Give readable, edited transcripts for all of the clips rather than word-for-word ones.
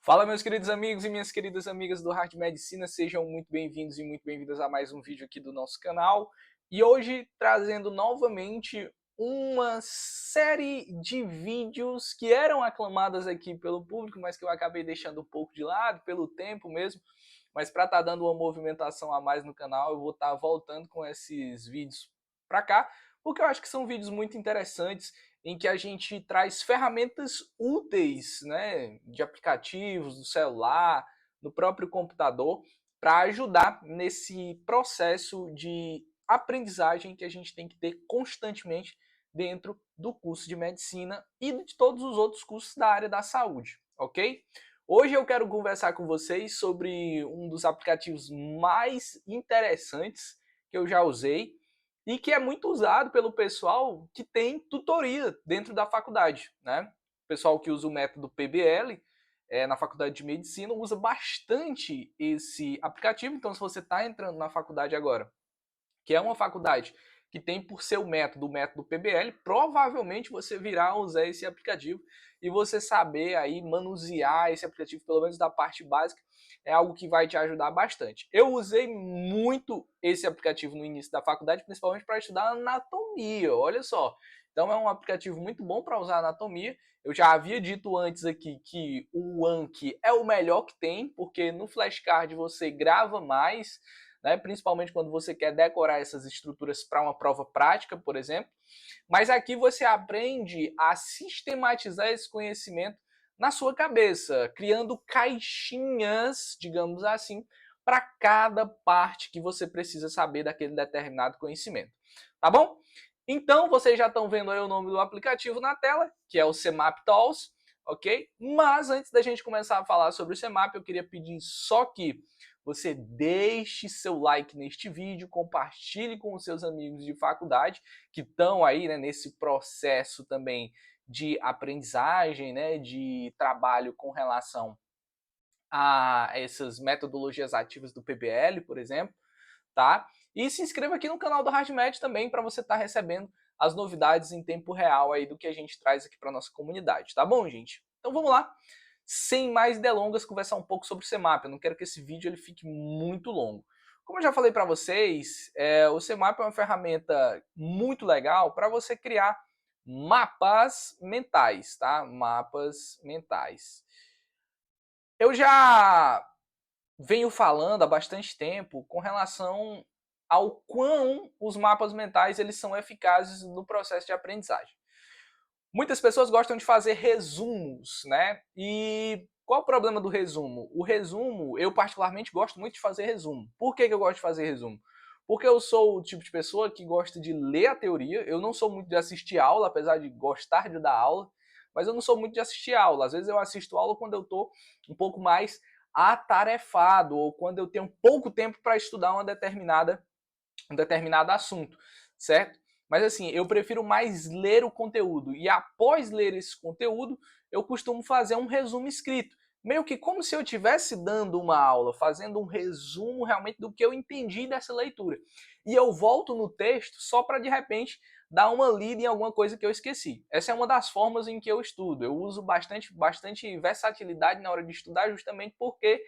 Fala, meus queridos amigos e minhas queridas amigas do Hard Medicina, sejam muito bem-vindos e muito bem-vindas a mais um vídeo aqui do nosso canal. E hoje trazendo novamente uma série de vídeos que eram aclamadas aqui pelo público, mas que eu acabei deixando um pouco de lado, pelo tempo mesmo. Mas para estar dando uma movimentação a mais no canal, eu vou estar voltando com esses vídeos para cá, porque eu acho que são vídeos muito interessantes em que a gente traz ferramentas úteis, né, de aplicativos, do celular, no próprio computador, para ajudar nesse processo de aprendizagem que a gente tem que ter constantemente dentro do curso de medicina e de todos os outros cursos da área da saúde, ok? Hoje eu quero conversar com vocês sobre um dos aplicativos mais interessantes que eu já usei, e que é muito usado pelo pessoal que tem tutoria dentro da faculdade, né? O pessoal que usa o método PBL na faculdade de medicina usa bastante esse aplicativo. Então, se você está entrando na faculdade agora, que é uma faculdade que tem por seu método o método PBL, provavelmente você virá usar esse aplicativo e você saber aí manusear esse aplicativo, pelo menos da parte básica, é algo que vai te ajudar bastante. Eu usei muito esse aplicativo no início da faculdade, principalmente para estudar anatomia, olha só. Então é um aplicativo muito bom para usar anatomia. Eu já havia dito antes aqui que o Anki é o melhor que tem, porque no flashcard você grava mais, né? Principalmente quando você quer decorar essas estruturas para uma prova prática, por exemplo. Mas aqui você aprende a sistematizar esse conhecimento na sua cabeça, criando caixinhas, digamos assim, para cada parte que você precisa saber daquele determinado conhecimento. Tá bom? Então, vocês já estão vendo aí o nome do aplicativo na tela, que é o CMAP Tools, ok? Mas antes da gente começar a falar sobre o CMAP, eu queria pedir só que você deixe seu like neste vídeo, compartilhe com os seus amigos de faculdade que estão aí, né, nesse processo também de aprendizagem, né, de trabalho com relação a essas metodologias ativas do PBL, por exemplo, tá? E se inscreva aqui no canal do HardMed também para você estar recebendo as novidades em tempo real aí do que a gente traz aqui para nossa comunidade, tá bom, gente? Então vamos lá. Sem mais delongas, conversar um pouco sobre o CMAP. Eu não quero que esse vídeo ele fique muito longo. Como eu já falei para vocês, o CMAP é uma ferramenta muito legal para você criar mapas mentais, tá? Mapas mentais. Eu já venho falando há bastante tempo com relação ao quão os mapas mentais eles são eficazes no processo de aprendizagem. Muitas pessoas gostam de fazer resumos, né? E qual o problema do resumo? O resumo, eu particularmente gosto muito de fazer resumo. Por que eu gosto de fazer resumo? Porque eu sou o tipo de pessoa que gosta de ler a teoria, eu não sou muito de assistir aula, apesar de gostar de dar aula, mas eu não sou muito de assistir aula. Às vezes eu assisto aula quando eu estou um pouco mais atarefado, ou quando eu tenho pouco tempo para estudar um determinado assunto, certo? Mas assim, eu prefiro mais ler o conteúdo e após ler esse conteúdo, eu costumo fazer um resumo escrito. Meio que como se eu estivesse dando uma aula, fazendo um resumo realmente do que eu entendi dessa leitura. E eu volto no texto só para de repente dar uma lida em alguma coisa que eu esqueci. Essa é uma das formas em que eu estudo. Eu uso bastante versatilidade na hora de estudar justamente porque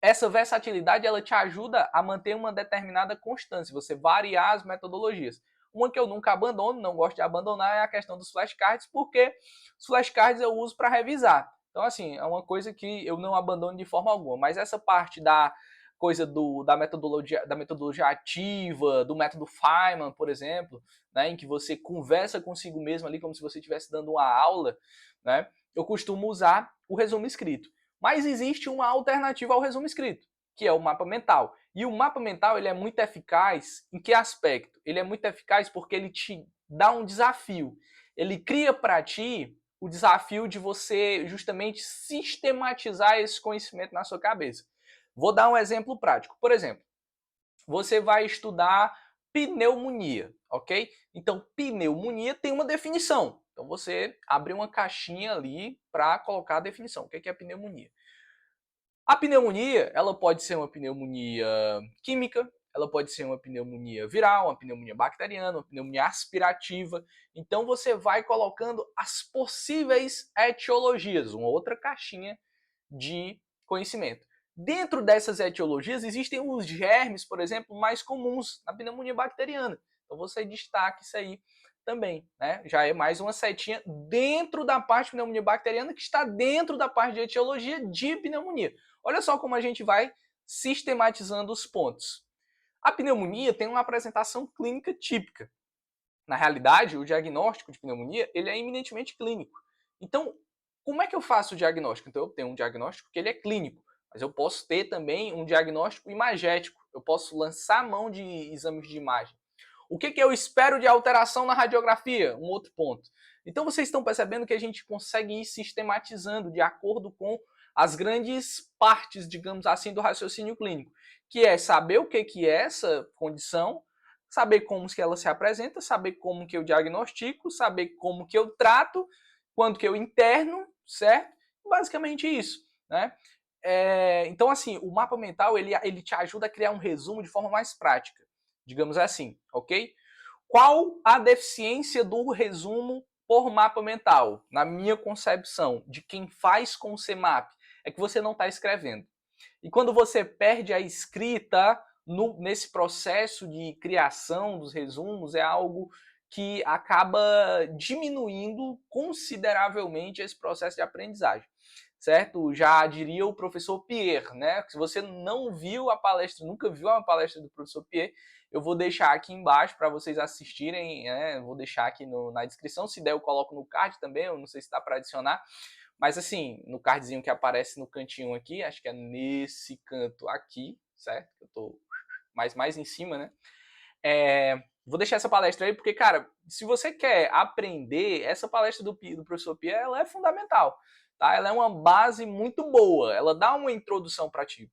essa versatilidade ela te ajuda a manter uma determinada constância, você variar as metodologias. Uma que eu nunca abandono, não gosto de abandonar, é a questão dos flashcards, porque os flashcards eu uso para revisar. Então, assim, é uma coisa que eu não abandono de forma alguma. Mas essa parte da coisa da metodologia ativa, do método Feynman, por exemplo, né, em que você conversa consigo mesmo ali como se você estivesse dando uma aula, né, eu costumo usar o resumo escrito. Mas existe uma alternativa ao resumo escrito, que é o mapa mental. E o mapa mental ele é muito eficaz em que aspecto? Ele é muito eficaz porque ele te dá um desafio. Ele cria para ti o desafio de você justamente sistematizar esse conhecimento na sua cabeça. Vou dar um exemplo prático. Por exemplo, você vai estudar pneumonia, ok? Então, pneumonia tem uma definição. Então, você abre uma caixinha ali para colocar a definição. O que é pneumonia? A pneumonia, ela pode ser uma pneumonia química, ela pode ser uma pneumonia viral, uma pneumonia bacteriana, uma pneumonia aspirativa. Então você vai colocando as possíveis etiologias, uma outra caixinha de conhecimento. Dentro dessas etiologias existem os germes, por exemplo, mais comuns na pneumonia bacteriana. Então você destaca isso aí também, né? Já é mais uma setinha dentro da parte de pneumonia bacteriana que está dentro da parte de etiologia de pneumonia. Olha só como a gente vai sistematizando os pontos. A pneumonia tem uma apresentação clínica típica. Na realidade, o diagnóstico de pneumonia ele é eminentemente clínico. Então, como é que eu faço o diagnóstico? Então, eu tenho um diagnóstico que ele é clínico, mas eu posso ter também um diagnóstico imagético. Eu posso lançar a mão de exames de imagem. O que eu espero de alteração na radiografia? Um outro ponto. Então, vocês estão percebendo que a gente consegue ir sistematizando de acordo com as grandes partes, digamos assim, do raciocínio clínico, que é saber o que é essa condição, saber como que ela se apresenta, saber como que eu diagnostico, saber como que eu trato, quando que eu interno, certo? Basicamente isso, né? Então, assim, o mapa mental, ele te ajuda a criar um resumo de forma mais prática, digamos assim, ok? Qual a deficiência do resumo por mapa mental? Na minha concepção, de quem faz com o CMAP, é que você não está escrevendo. E quando você perde a escrita nesse processo de criação dos resumos, é algo que acaba diminuindo consideravelmente esse processo de aprendizagem, certo? Já diria o professor Pierre, né? Se você não viu a palestra, nunca viu a palestra do professor Pierre, eu vou deixar aqui embaixo para vocês assistirem, né? Vou deixar aqui na descrição, se der eu coloco no card também, eu não sei se dá para adicionar, mas assim, no cardzinho que aparece no cantinho aqui, acho que é nesse canto aqui, certo? Eu tô mais em cima, né? Vou deixar essa palestra aí, porque, cara, se você quer aprender, essa palestra do professor Pia, ela é fundamental, tá? Ela é uma base muito boa, ela dá uma introdução para ti.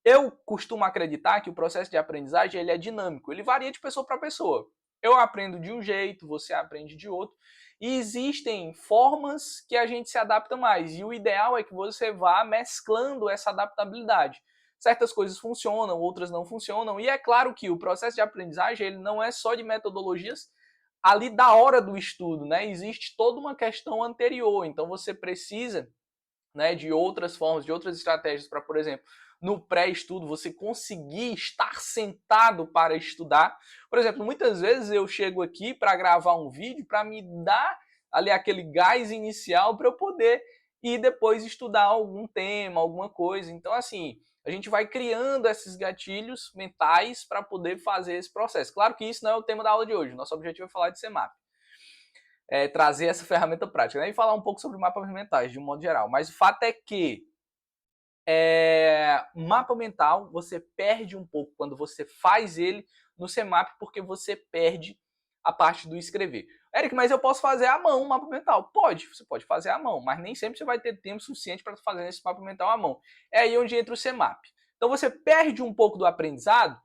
Eu costumo acreditar que o processo de aprendizagem ele é dinâmico, ele varia de pessoa para pessoa. Eu aprendo de um jeito, você aprende de outro, e existem formas que a gente se adapta mais, e o ideal é que você vá mesclando essa adaptabilidade. Certas coisas funcionam, outras não funcionam, e é claro que o processo de aprendizagem ele não é só de metodologias ali da hora do estudo, né? Existe toda uma questão anterior, então você precisa, né, de outras formas, de outras estratégias para, por exemplo, no pré-estudo você conseguir estar sentado para estudar. Por exemplo, muitas vezes eu chego aqui para gravar um vídeo para me dar ali aquele gás inicial para eu poder ir depois estudar algum tema, alguma coisa. Então, assim, a gente vai criando esses gatilhos mentais para poder fazer esse processo. Claro que isso não é o tema da aula de hoje. Nosso objetivo é falar de CMAP. Trazer essa ferramenta prática, né? E falar um pouco sobre mapas mentais, de um modo geral. Mas o fato é que mapa mental, você perde um pouco quando você faz ele no CMAP, porque você perde a parte do escrever. Eric, mas eu posso fazer à mão o mapa mental? Pode, você pode fazer à mão, mas nem sempre você vai ter tempo suficiente para fazer esse mapa mental à mão. É aí onde entra o CMAP. Então você perde um pouco do aprendizado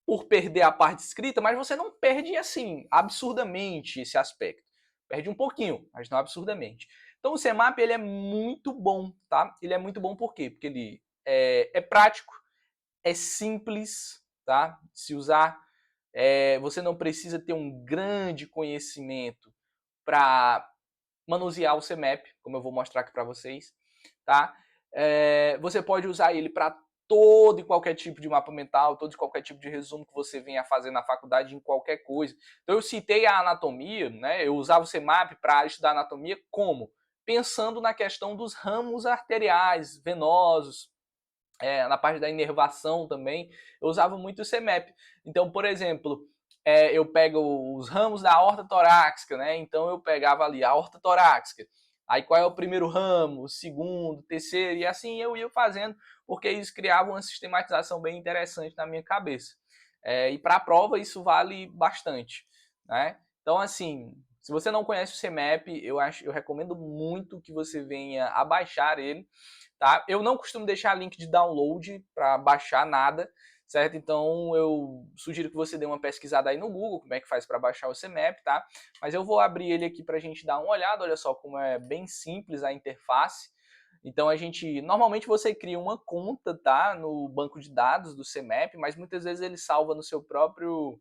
por perder a parte escrita, mas você não perde assim absurdamente esse aspecto. Perde um pouquinho, mas não absurdamente. Então o CMAP ele é muito bom, tá? Ele é muito bom por quê? Porque ele é prático, é simples, tá? De se usar. Você não precisa ter um grande conhecimento para manusear o CMAP, como eu vou mostrar aqui para vocês, tá? Você pode usar ele para todo e qualquer tipo de mapa mental, todo e qualquer tipo de resumo que você venha fazer na faculdade em qualquer coisa. Então eu citei a anatomia, né? Eu usava o CMAP para estudar anatomia como? Pensando na questão dos ramos arteriais, venosos, na parte da inervação também, eu usava muito o CMAP. Então, por exemplo, eu pego os ramos da aorta torácica, né? Então eu pegava ali a aorta torácica. Aí qual é o primeiro ramo, o segundo, o terceiro, e assim eu ia fazendo, porque isso criava uma sistematização bem interessante na minha cabeça. E para a prova isso vale bastante, né? Então, assim, se você não conhece o CMAP, eu recomendo muito que você venha a baixar ele, tá? Eu não costumo deixar link de download para baixar nada, certo? Então eu sugiro que você dê uma pesquisada aí no Google, como é que faz para baixar o CMAP, tá? Mas eu vou abrir ele aqui para a gente dar uma olhada, olha só como é bem simples a interface. Então normalmente você cria uma conta, tá, no banco de dados do CMAP, mas muitas vezes ele salva no seu próprio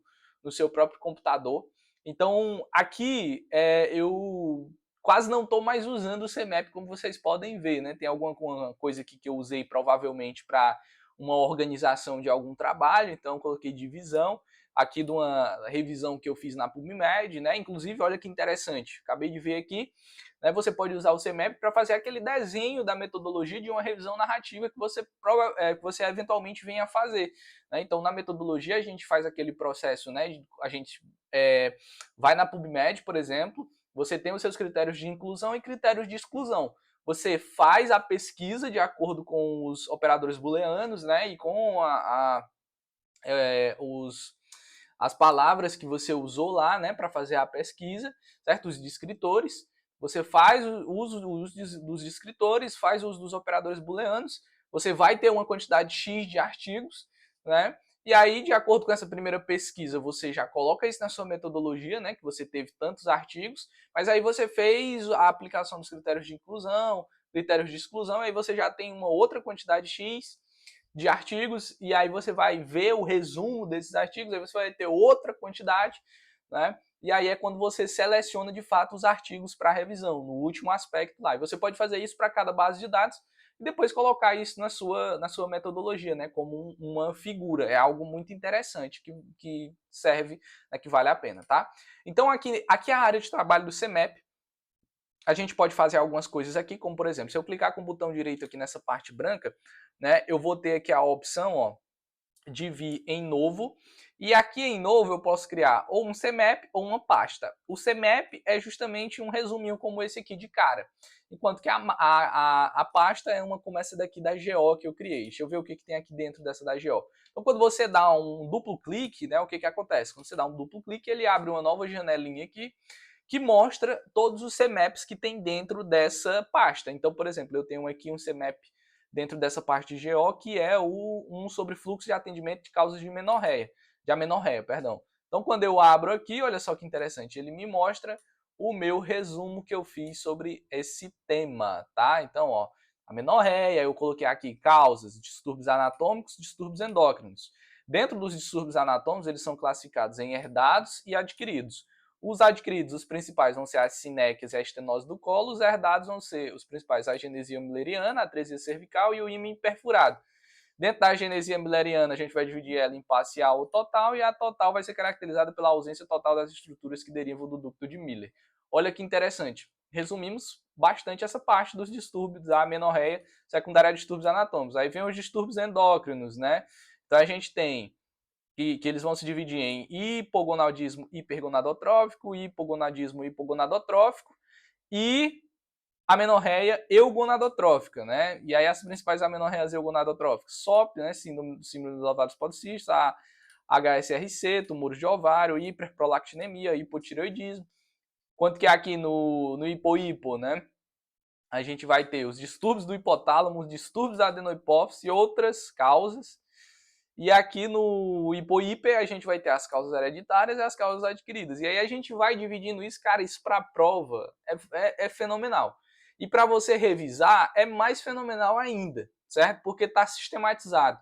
computador. Então aqui eu quase não estou mais usando o CMAP, como vocês podem ver, né? Tem alguma coisa aqui que eu usei provavelmente para uma organização de algum trabalho, então eu coloquei divisão aqui de uma revisão que eu fiz na PubMed, né? Inclusive, olha que interessante, acabei de ver aqui, né? Você pode usar o CMAP para fazer aquele desenho da metodologia de uma revisão narrativa que você eventualmente venha a fazer, né? Então, na metodologia a gente faz aquele processo, né? A gente vai na PubMed, por exemplo, você tem os seus critérios de inclusão e critérios de exclusão. Você faz a pesquisa de acordo com os operadores booleanos, né? E com as palavras que você usou lá, né, para fazer a pesquisa, certo? Os descritores. Você faz o uso dos descritores, faz o uso dos operadores booleanos. Você vai ter uma quantidade X de artigos, né? E aí, de acordo com essa primeira pesquisa, você já coloca isso na sua metodologia, né? Que você teve tantos artigos, mas aí você fez a aplicação dos critérios de inclusão, critérios de exclusão, aí você já tem uma outra quantidade X de artigos, e aí você vai ver o resumo desses artigos, aí você vai ter outra quantidade, né? E aí é quando você seleciona de fato os artigos para revisão, no último aspecto lá. E você pode fazer isso para cada base de dados e depois colocar isso na sua metodologia, né? Como uma figura. É algo muito interessante que serve, né, que vale a pena, tá? Então aqui é a área de trabalho do CMAP. A gente pode fazer algumas coisas aqui, como por exemplo, se eu clicar com o botão direito aqui nessa parte branca, né, eu vou ter aqui a opção, ó, de vir em novo, e aqui em novo eu posso criar ou um CMAP ou uma pasta. O CMAP é justamente um resuminho como esse aqui de cara, enquanto que a pasta é uma como essa daqui da GO que eu criei. Deixa eu ver o que tem aqui dentro dessa da GO. Então quando você dá um duplo clique, né, o que acontece? Quando você dá um duplo clique, ele abre uma nova janelinha aqui, que mostra todos os CMAPs que tem dentro dessa pasta. Então, por exemplo, eu tenho aqui um CMAP dentro dessa parte de GO, que é um sobre fluxo de atendimento de causas de amenorreia, perdão. Então, quando eu abro aqui, olha só que interessante, ele me mostra o meu resumo que eu fiz sobre esse tema, tá? Então, ó, amenorreia, eu coloquei aqui causas, distúrbios anatômicos, distúrbios endócrinos. Dentro dos distúrbios anatômicos, eles são classificados em herdados e adquiridos. Os adquiridos, os principais, vão ser a sinéquias e a estenose do colo. Os herdados vão ser os principais, a agenesia mülleriana, a atresia cervical e o ímã perfurado. Dentro da agenesia mülleriana, a gente vai dividir ela em parcial ou total, e a total vai ser caracterizada pela ausência total das estruturas que derivam do ducto de Miller. Olha que interessante. Resumimos bastante essa parte dos distúrbios da amenorreia secundária a distúrbios anatômicos. Aí vem os distúrbios endócrinos, né? Então a gente tem que eles vão se dividir em hipogonadismo hipergonadotrófico, hipogonadismo hipogonadotrófico e amenorreia eugonadotrófica, né? E aí as principais amenorreias eugonadotróficas, SOP, né, síndrome dos ovários policísticos, a HSRC, tumores de ovário, hiperprolactinemia, hipotireoidismo. Quanto que aqui no hipo, né, a gente vai ter os distúrbios do hipotálamo, os distúrbios da adenohipófise e outras causas. E aqui no hipo-hiper a gente vai ter as causas hereditárias e as causas adquiridas. E aí a gente vai dividindo isso, cara, isso para a prova é fenomenal. E para você revisar é mais fenomenal ainda, certo? Porque está sistematizado.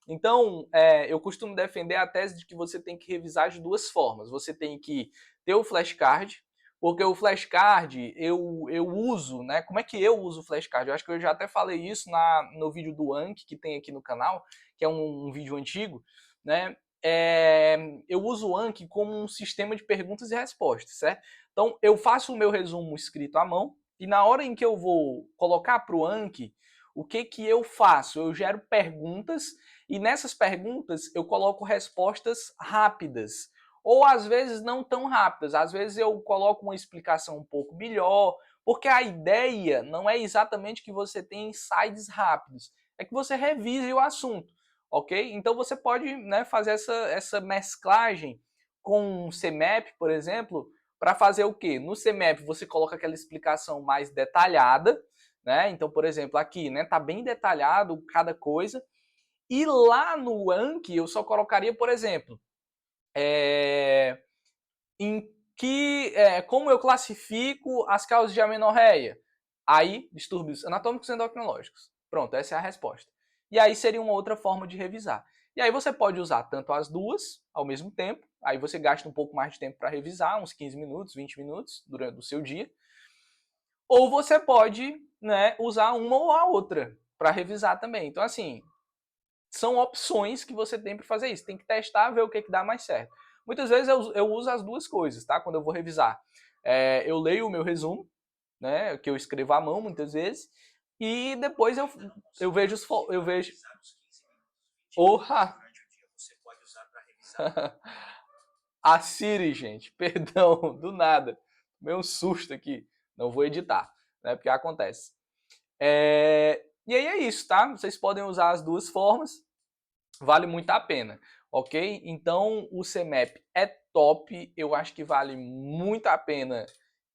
Então, eu costumo defender a tese de que você tem que revisar de duas formas. Você tem que ter o flashcard, porque o flashcard eu uso, né? Como é que eu uso o flashcard? Eu acho que eu já até falei isso no vídeo do Anki, que tem aqui no canal, que é um vídeo antigo, né? Eu uso o Anki como um sistema de perguntas e respostas, certo? Então, eu faço o meu resumo escrito à mão, e na hora em que eu vou colocar para o Anki, o que eu faço? Eu gero perguntas, e nessas perguntas eu coloco respostas rápidas, ou às vezes não tão rápidas, às vezes eu coloco uma explicação um pouco melhor, porque a ideia não é exatamente que você tenha insights rápidos, é que você revise o assunto, ok? Então você pode, né, fazer essa mesclagem com o CMAP, por exemplo, para fazer o quê? No CMAP você coloca aquela explicação mais detalhada, né? Então, por exemplo, aqui, né, tá bem detalhado cada coisa, e lá no Anki eu só colocaria, por exemplo, como eu classifico as causas de amenorreia? Aí, distúrbios anatômicos e endocrinológicos. Pronto, essa é a resposta. E aí seria uma outra forma de revisar. E aí você pode usar tanto as duas ao mesmo tempo, aí você gasta um pouco mais de tempo para revisar, uns 15 minutos, 20 minutos durante o seu dia. Ou você pode, né, usar uma ou a outra para revisar também. Então, assim, são opções que você tem para fazer isso. Tem que testar, ver o que dá mais certo. Muitas vezes eu uso as duas coisas, tá? Quando eu vou revisar. Eu leio o meu resumo, né, que eu escrevo à mão muitas vezes, e depois eu vejo os... Eu vejo... Orra! A Siri, gente, perdão, do nada. Tomei um susto aqui. Não vou editar, né, porque acontece. E aí é isso, tá? Vocês podem usar as duas formas, vale muito a pena, ok? Então o CMAP é top, eu acho que vale muito a pena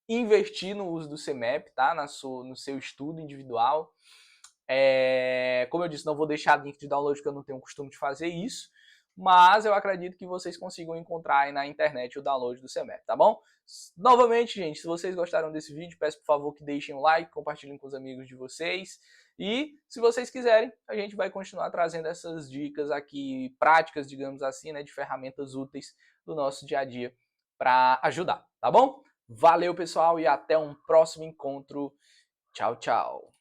investir no uso do CMAP, tá? No seu estudo individual. Como eu disse, não vou deixar link de download porque eu não tenho o costume de fazer isso, mas eu acredito que vocês consigam encontrar aí na internet o download do CMAP, tá bom? Novamente, gente, se vocês gostaram desse vídeo, peço por favor que deixem um like, compartilhem com os amigos de vocês. E se vocês quiserem, a gente vai continuar trazendo essas dicas aqui práticas, digamos assim, né, de ferramentas úteis do nosso dia a dia para ajudar, tá bom? Valeu, pessoal, e até um próximo encontro. Tchau, tchau.